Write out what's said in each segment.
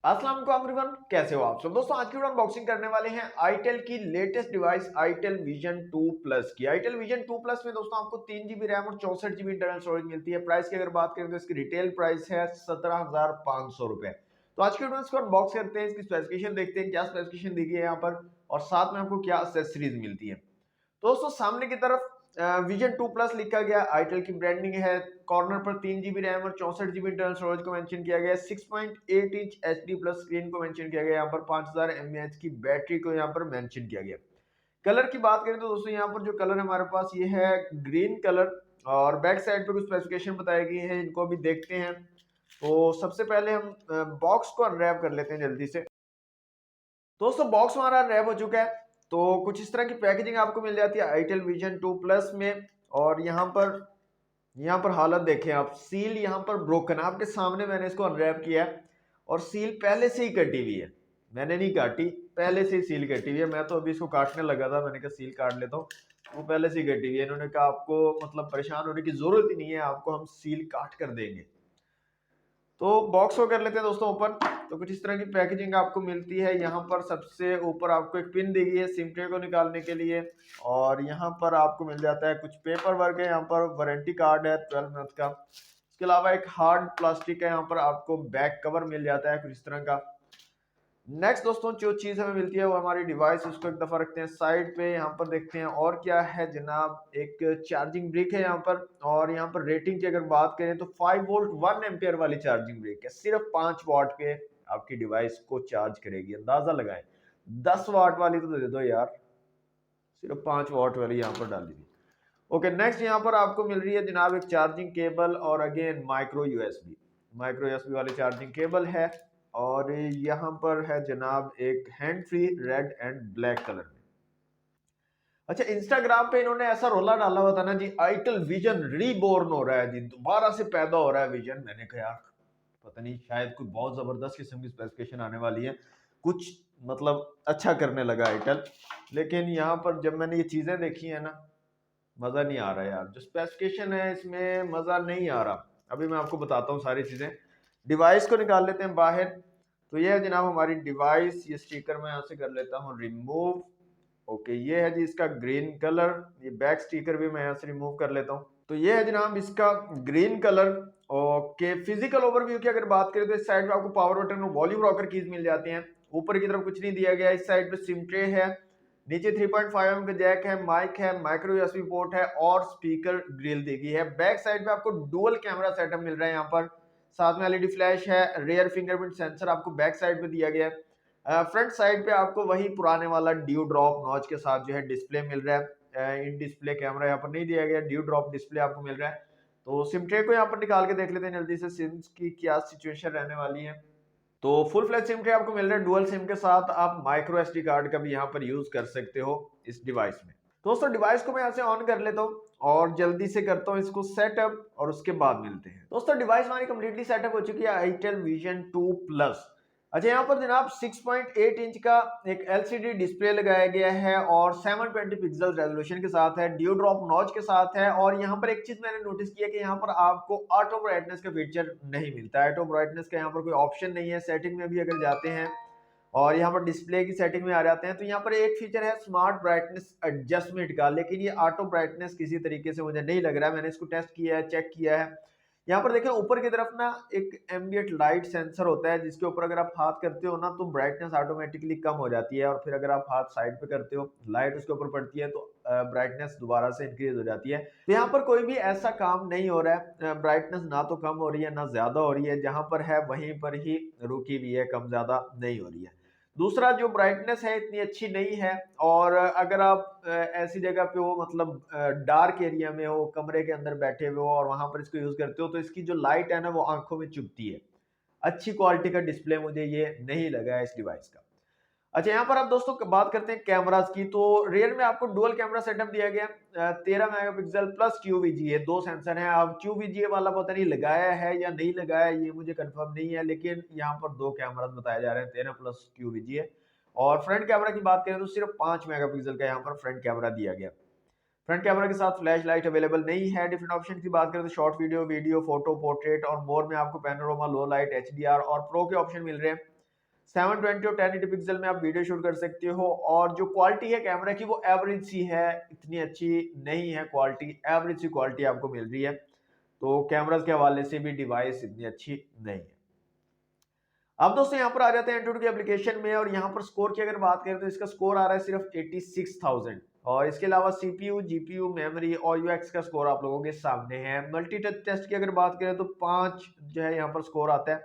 अस्सलाम वालेकुम एवरीवन, कैसे हो आप सब दोस्तों। आज की वीडियो अनबॉक्सिंग करने वाले हैं आईटेल की latest device itel vision 2 plus की। आईटेल विजन 2 प्लस में दोस्तों आपको 3 GB रैम और 64 GB इंटरनल स्टोरेज मिलती है। प्राइस की अगर बात करें तो इसकी रिटेल प्राइस है 17,500 रुपए। तो आज की वीडियो में इसको अनबॉक्स करते हैं, इसकी स्पेसिफिकेशन देखते हैं, क्या स्पेसिफिकेशन दी गई है यहाँ पर और साथ में आपको क्या एक्सेसरीज मिलती है। तो दोस्तों सामने की तरफ विजन 2 प्लस लिखा गया, आईटेल की ब्रांडिंग है। कॉर्नर पर 3 GB रैम और 64 GB इंटरनल स्टोरेज को मेंशन किया गया है। 6.8 इंच HD प्लस स्क्रीन को मेंशन किया गया। यहाँ पर 5000 mAh की बैटरी को यहाँ पर मेंशन किया गया। कलर की बात करें तो दोस्तों यहाँ पर जो कलर हमारे पास ये है ग्रीन कलर, और बैक साइड पे कुछ स्पेसिफिकेशन बताई गई है, इनको भी देखते हैं। तो सबसे पहले हम बॉक्स को अनरैप कर लेते हैं जल्दी से। दोस्तों बॉक्स हमारा अनरैप हो चुका है। तो कुछ इस तरह की पैकेजिंग आपको मिल जाती है आईटेल विजन 2 प्लस में। और यहाँ पर हालत देखें आप, सील यहाँ पर ब्रोकन, आपके सामने मैंने इसको अनरैप किया है और सील पहले से ही कटी हुई है। मैंने नहीं काटी, पहले से ही सील कटी हुई है। मैं तो अभी इसको काटने लगा था, मैंने कहा सील काट लेता हूँ, वो पहले से ही कटी हुई है। इन्होंने कहा आपको मतलब परेशान होने की जरूरत ही नहीं है, आपको हम सील काट कर देंगे। तो बॉक्स को कर लेते हैं दोस्तों ओपन। तो कुछ इस तरह की पैकेजिंग आपको मिलती है। यहाँ पर सबसे ऊपर आपको एक पिन दी गई है सिम ट्रे को निकालने के लिए, और यहाँ पर आपको मिल जाता है कुछ पेपर वर्क है। यहाँ पर वारंटी कार्ड है 12 मंथ का। इसके अलावा एक हार्ड प्लास्टिक है, यहाँ पर आपको बैक कवर मिल जाता है कुछ इस तरह का। नेक्स्ट दोस्तों जो चीज हमें मिलती है वो हमारी डिवाइस, उसको एक दफा रखते हैं साइड पे। यहाँ पर देखते हैं और क्या है जनाब, एक चार्जिंग ब्रिक है यहाँ पर। और यहाँ पर रेटिंग की अगर बात करें तो 5 वोल्ट 1 एम्पियर वाली चार्जिंग ब्रिक है। सिर्फ 5 वाट पे आपकी डिवाइस को चार्ज करेगी। अंदाजा लगाएं, 10 वाट वाली तो दे दो यार, सिर्फ 5 वाट वाली यहाँ पर डाली थी। ओके नेक्स्ट यहाँ पर आपको मिल रही है जनाब एक चार्जिंग केबल, और अगेन माइक्रो यूएसबी वाली चार्जिंग केबल है। और यहाँ पर है जनाब एक hand free red and black colour में। अच्छा, इंस्टाग्राम पे इन्होंने ऐसा रोला डाला हुआ था ना जी, आईटेल विजन रीबोर्न हो रहा है जी, दोबारा से पैदा हो रहा है विजन। मैंने कहा यार पता नहीं, शायद कोई बहुत जबरदस्त किस्म की स्पेसिफिकेशन आने वाली है, कुछ मतलब अच्छा करने लगा आईटेल। लेकिन यहाँ पर जब मैंने ये चीजें देखी है ना, मजा नहीं आ रहा यार। जो स्पेसिफिकेशन है इसमें मजा नहीं आ रहा। अभी मैं आपको बताता हूँ सारी चीजें। डिवाइस को निकाल लेते हैं बाहर। तो ये है जनाब हमारी डिवाइस, ये स्टिकर मैं यहाँ से कर लेता हूँ रिमूव। ओके ये है जी इसका ग्रीन कलर, ये बैक स्टिकर भी मैं यहाँ से रिमूव कर लेता हूँ। तो ये है जनाब इसका green colour. Okay physical overview की अगर बात करें तो इस साइड पे आपको पावर बटन और वॉल्यूम रॉकर कीज मिल जाती हैं। ऊपर की तरफ कुछ नहीं दिया गया। इस साइड पे सिम ट्रे है, नीचे 3.5 mm का जैक है, माइक है, माइक्रो यूएसबी पोर्ट है और स्पीकर ग्रिल दी गई है। बैक साइड पे आपको डुअल कैमरा सेटअप मिल रहा है यहाँ पर। साथ में एलईडी फ्लैश है, रियर फिंगरप्रिंट सेंसर आपको बैक साइड पे दिया गया है। फ्रंट साइड पे आपको वही पुराने वाला ड्यू ड्रॉप नॉच के साथ जो है डिस्प्ले मिल रहा है। इन डिस्प्ले कैमरा यहाँ पर नहीं दिया गया, ड्यू ड्रॉप डिस्प्ले आपको मिल रहा है। तो सिम ट्रे को यहाँ पर निकाल के देख लेते हैं जल्दी से, सिम्स की क्या सिचुएशन रहने वाली है। तो फुल फ्लैश सिम ट्रे आपको मिल रहा है डुअल सिम के साथ। आप माइक्रो एसडी कार्ड का भी यहाँ पर यूज कर सकते हो इस डिवाइस में। दोस्तों डिवाइस को मैं यहाँ से ऑन कर लेता हूँ और जल्दी से करता हूँ इसको सेटअप, और उसके बाद मिलते हैं। दोस्तों डिवाइस हमारी कंप्लीटली सेटअप हो चुकी है आईटेल विजन 2 प्लस। अच्छा यहाँ पर जनाब 6.8 इंच का एक एलसीडी डिस्प्ले लगाया गया है और 720 पिक्सल रेजोल्यूशन के साथ है, ड्यू ड्रॉप नॉच के साथ है। और यहाँ पर एक चीज मैंने नोटिस किया कि यहाँ पर आपको ऑटो ब्राइटनेस का फीचर नहीं मिलता है। ऑटो ब्राइटनेस का यहाँ पर कोई ऑप्शन नहीं है। सेटिंग में भी अगर जाते हैं और यहाँ पर डिस्प्ले की सेटिंग में आ जाते हैं तो यहाँ पर एक फीचर है स्मार्ट ब्राइटनेस एडजस्टमेंट का, लेकिन ये ऑटो ब्राइटनेस किसी तरीके से मुझे नहीं लग रहा है। मैंने इसको टेस्ट किया है, चेक किया है। यहाँ पर देखें ऊपर की तरफ ना एक एम्बिएंट लाइट सेंसर होता है, जिसके ऊपर अगर आप हाथ करते हो ना तो ब्राइटनेस ऑटोमेटिकली कम हो जाती है, और फिर अगर आप हाथ साइड पे करते हो लाइट उसके ऊपर पड़ती है तो ब्राइटनेस दोबारा से इंक्रीज हो जाती है। तो यहाँ पर कोई भी ऐसा काम नहीं हो रहा है, ब्राइटनेस ना तो कम हो रही है ना ज्यादा हो रही है, जहां पर है वहीं पर ही रुकी हुई है, कम ज्यादा नहीं हो रही है। दूसरा जो ब्राइटनेस है इतनी अच्छी नहीं है, और अगर आप ऐसी जगह पे हो मतलब डार्क एरिया में हो, कमरे के अंदर बैठे हुए हो और वहां पर इसको यूज करते हो तो इसकी जो लाइट है ना वो आंखों में चुभती है। अच्छी क्वालिटी का डिस्प्ले मुझे ये नहीं लगा है इस डिवाइस का। अच्छा यहाँ पर आप दोस्तों बात करते हैं कैमरास की। तो रियर में आपको डुअल कैमरा सेटअप दिया गया, 13 मेगापिक्सल प्लस QVGA, दो सेंसर हैं। अब QVGA वाला पता नहीं लगाया है या नहीं लगाया, ये मुझे कंफर्म नहीं है, लेकिन यहाँ पर दो कैमरास बताए जा रहे हैं 13 प्लस QVGA। और फ्रंट कैमरा की बात करें तो सिर्फ 5 मेगापिक्सल का यहाँ पर फ्रंट कैमरा दिया गया। फ्रंट कैमरा के साथ फ्लैश लाइट अवेलेबल नहीं है। डिफरेंट ऑप्शन की बात करें तो short video, video, photo, portrait और मोर में आपको पैनोरामा, लो लाइट, HDR और प्रो के ऑप्शन मिल रहे हैं। 720 और 1080 पिक्सल में आप वीडियो शूट कर सकते हो। और जो क्वालिटी है कैमरा की वो एवरेज सी है, इतनी अच्छी नहीं है क्वालिटी, एवरेज सी क्वालिटी आपको मिल रही है। तो कैमरास के हवाले से भी डिवाइस इतनी अच्छी नहीं है। अब दोस्तों यहाँ पर आ जाते हैं एंड्रॉइड की एप्लीकेशन में, और यहाँ पर स्कोर की अगर बात करें तो इसका स्कोर आ रहा है सिर्फ 86,000। और इसके अलावा सीपीयू, जीपीयू, मेमोरी और यूएक्स का स्कोर आप लोगों के सामने है। मल्टी टच टेस्ट की अगर बात करें तो 5 जो है यहाँ पर स्कोर आता है,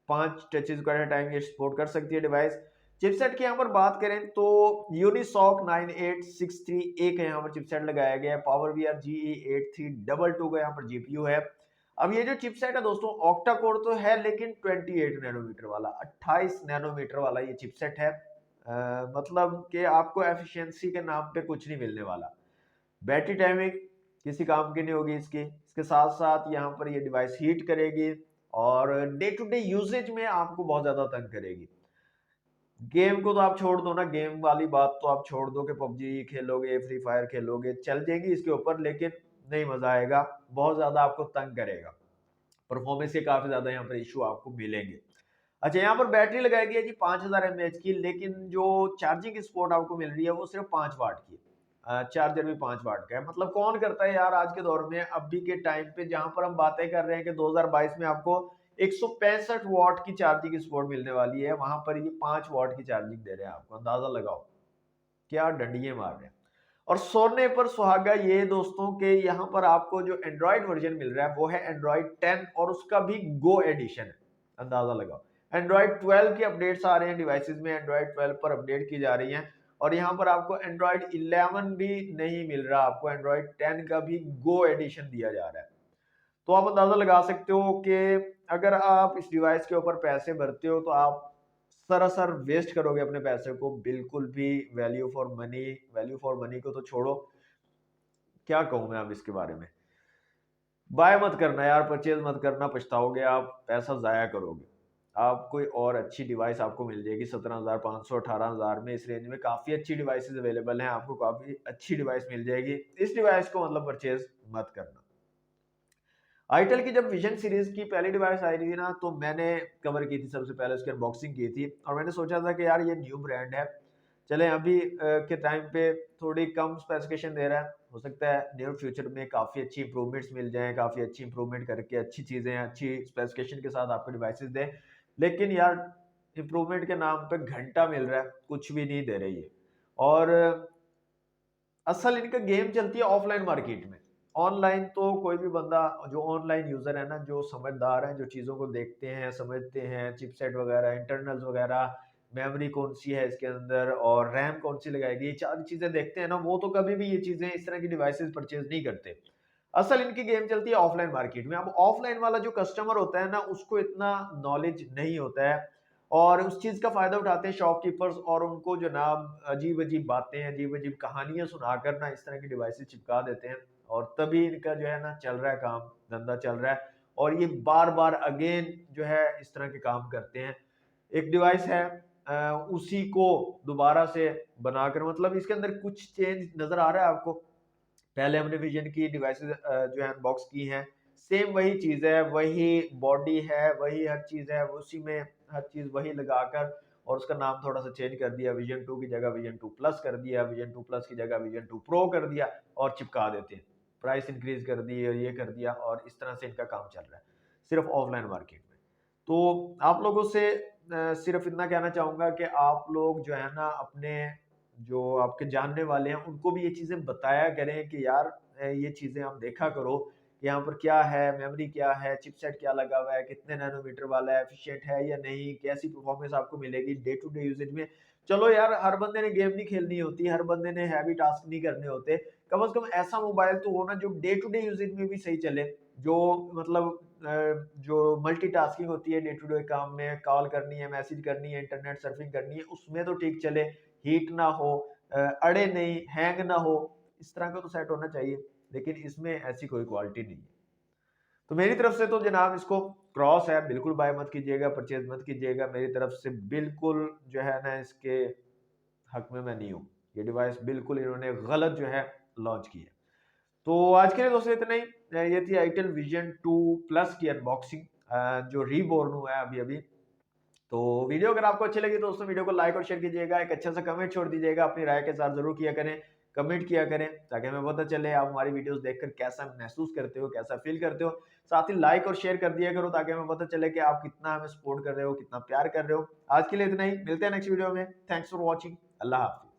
5 टचेस का टाइम ये सपोर्ट कर सकती है डिवाइस। चिपसेट की यहाँ पर बात करें तो यूनिसॉक 9863 एक यहाँ पर चिपसेट लगाया गया है। पावर वीआर GE8322 का यहाँ पर जीपीयू है। अब ये जो चिपसेट है दोस्तों ऑक्टा कोर तो है, लेकिन 28 नैनोमीटर वाला, 28 नैनोमीटर वाला ये चिपसेट है। मतलब कि आपको एफिशिएंसी के नाम पे कुछ नहीं मिलने वाला। बैटरी टाइमिंग किसी काम की नहीं होगी इसकी। इसके साथ साथ यहाँ पर ये डिवाइस हीट करेगी और डे टू डे यूजेज में आपको बहुत ज्यादा तंग करेगी। गेम को तो आप छोड़ दो ना, गेम वाली बात तो आप छोड़ दो कि पबजी खेलोगे, फ्री फायर खेलोगे, चल जाएगी इसके ऊपर, लेकिन नहीं मजा आएगा, बहुत ज्यादा आपको तंग करेगा। परफॉर्मेंस के काफी ज्यादा यहाँ पर इशू आपको मिलेंगे। अच्छा, यहाँ पर बैटरी लगाई गई है जी 5000 mAh की, लेकिन जो चार्जिंग की सपोर्ट आपको मिल रही है वो सिर्फ 5 वाट की है। चार्जर भी 5 वाट का है। मतलब कौन करता है यार आज के दौर में, अभी के टाइम पे जहां पर हम बातें कर रहे हैं कि 2022 में आपको 165 वाट की चार्जिंग की सपोर्ट मिलने वाली है, वहां पर ये 5 वाट की चार्जिंग दे रहे हैं आपको। अंदाजा लगाओ क्या डंडिये मार रहे हैं। और सोने पर सुहागा ये दोस्तों के यहाँ पर आपको जो एंड्रॉइड वर्जन मिल रहा है वो है एंड्रॉइड 10, और उसका भी गो एडिशन है। अंदाजा लगाओ, एंड्रॉइड 12 के अपडेट्स आ रहे हैं डिवाइसेस में, एंड्रॉइड 12 पर अपडेट की जा रही हैं। और यहाँ पर आपको एंड्रॉइड 11 भी नहीं मिल रहा, आपको एंड्रॉइड 10 का भी गो एडिशन दिया जा रहा है। तो आप अंदाजा लगा सकते हो कि अगर आप इस डिवाइस के ऊपर पैसे भरते हो तो आप सरासर वेस्ट करोगे अपने पैसे को, बिल्कुल भी value for money, value for money को तो छोड़ो, क्या कहूं मैं अब इसके बारे में। बाय मत करना यार, परचेज मत करना, पछताओगे आप, पैसा जाया करोगे। आप कोई और अच्छी डिवाइस आपको मिल जाएगी 17,500 18,000 में, इस रेंज में काफी अच्छी डिवाइसेस अवेलेबल हैं, आपको काफी अच्छी डिवाइस मिल जाएगी। इस डिवाइस को मतलब परचेज मत करना। आईटेल की जब विजन सीरीज की पहली डिवाइस आई थी ना, तो मैंने कवर की थी सबसे पहले, उसकी अनबॉक्सिंग की थी, और मैंने सोचा था कि यार ये न्यू ब्रांड है, चले अभी के टाइम पे थोड़ी कम स्पेसिफिकेशन दे रहा है, हो सकता है नियर फ्यूचर में काफी अच्छी इंप्रूवमेंट्स मिल जाएं, काफी अच्छी इंप्रूवमेंट करके अच्छी चीजें अच्छी स्पेसिफिकेशन के साथ आपको डिवाइसेस दें। लेकिन यार इंप्रूवमेंट के नाम पे घंटा मिल रहा है, कुछ भी नहीं दे रही है। और असल इनका गेम चलती है ऑफलाइन मार्केट में। ऑनलाइन तो कोई भी बंदा जो ऑनलाइन यूजर है ना, जो समझदार है, जो चीजों को देखते हैं समझते हैं, चिपसेट वगैरह, इंटरनल्स वगैरह, मेमोरी कौन सी है इसके अंदर और रैम कौन सी लगाएगी, ये चार चीजें देखते हैं ना, वो तो कभी भी ये चीजें इस तरह की डिवाइसेस परचेज नहीं करते। असल इनकी गेम चलती है ऑफलाइन मार्केट में। अब ऑफलाइन वाला जो कस्टमर होता है ना, उसको इतना नॉलेज नहीं होता है, और उस चीज का फायदा उठाते हैं शॉपकीपर्स, और उनको जो नाम अजीब अजीब बातें, अजीब अजीब कहानियां सुनाकर ना इस तरह की डिवाइसेस चिपका देते हैं, और तभी इनका जो है ना चल रहा है काम, धंधा चल रहा है। और ये बार बार अगेन जो है इस तरह के काम करते हैं। एक डिवाइस है उसी को दोबारा से बनाकर, मतलब इसके अंदर कुछ चेंज नजर आ रहा है आपको। पहले हमने विजन की डिवाइसेस जो है अनबॉक्स की हैं, सेम वही चीज है, वही बॉडी है, वही हर चीज है, उसी में हर चीज वही लगाकर, और उसका नाम थोड़ा सा चेंज कर दिया, विजन 2 की जगह विजन 2 प्लस कर दिया, विजन 2 प्लस की जगह विजन 2 प्रो कर दिया, और चिपका देते हैं, प्राइस इंक्रीज कर दी और ये कर दिया, और इस तरह से इनका काम चल रहा है सिर्फ ऑफलाइन मार्केट में। तो आप लोगों से सिर्फ इतना कहना चाहूंगा कि आप लोग जो है ना अपने जो आपके जानने वाले हैं उनको भी ये चीजें बताया करें कि यार ये चीजें आप देखा करो कि यहाँ पर क्या है, मेमोरी क्या है, चिपसेट क्या लगा हुआ है, कितने नैनोमीटर वाला है, एफिशिएंट है या नहीं, कैसी परफॉर्मेंस आपको मिलेगी डे टू डे यूजेज में। चलो यार, हर बंदे ने गेम नहीं खेलनी होती, हर बंदे ने हैवी टास्क नहीं करने होते, कम से कम ऐसा मोबाइल तो हो ना जो डे टू डे यूजेज में भी सही चले, जो मतलब जो मल्टीटास्किंग होती है डे टू डे काम में, कॉल करनी है, मैसेज करनी है, इंटरनेट सर्फिंग करनी है, उसमें तो ठीक चले, हीट ना हो, अड़े नहीं, हैंग ना हो, इस तरह का तो सेट होना चाहिए। लेकिन इसमें ऐसी कोई क्वालिटी नहीं है। तो मेरी तरफ से तो जनाब इसको क्रॉस है, बिल्कुल बाय मत कीजिएगा, परचेज मत कीजिएगा, मेरी तरफ से बिल्कुल जो है ना इसके हक में मैं नहीं हूँ। ये डिवाइस बिल्कुल इन्होंने गलत जो है लॉन्च की है। तो आज के लिए दोस्तों इतना ही। ये थी आईटेल विजन 2 प्लस की अनबॉक्सिंग जो रीबोर्न हुआ है अभी अभी। तो वीडियो अगर आपको अच्छी लगी तो दोस्तों वीडियो को लाइक और शेयर कीजिएगा, एक अच्छा सा कमेंट छोड़ दीजिएगा, अपनी राय के साथ जरूर किया करें, कमेंट किया करें, ताकि हमें पता चले आप हमारी वीडियोस देखकर कैसा महसूस करते हो, कैसा फील करते हो। साथ ही लाइक और शेयर कर दिया करो ताकि हमें पता चले कि आप कितना हमें सपोर्ट कर रहे हो, कितना प्यार कर रहे हो। आज के लिए इतना ही, मिलते हैं नेक्स्ट वीडियो में। Thanks for watching. Allah Hafiz.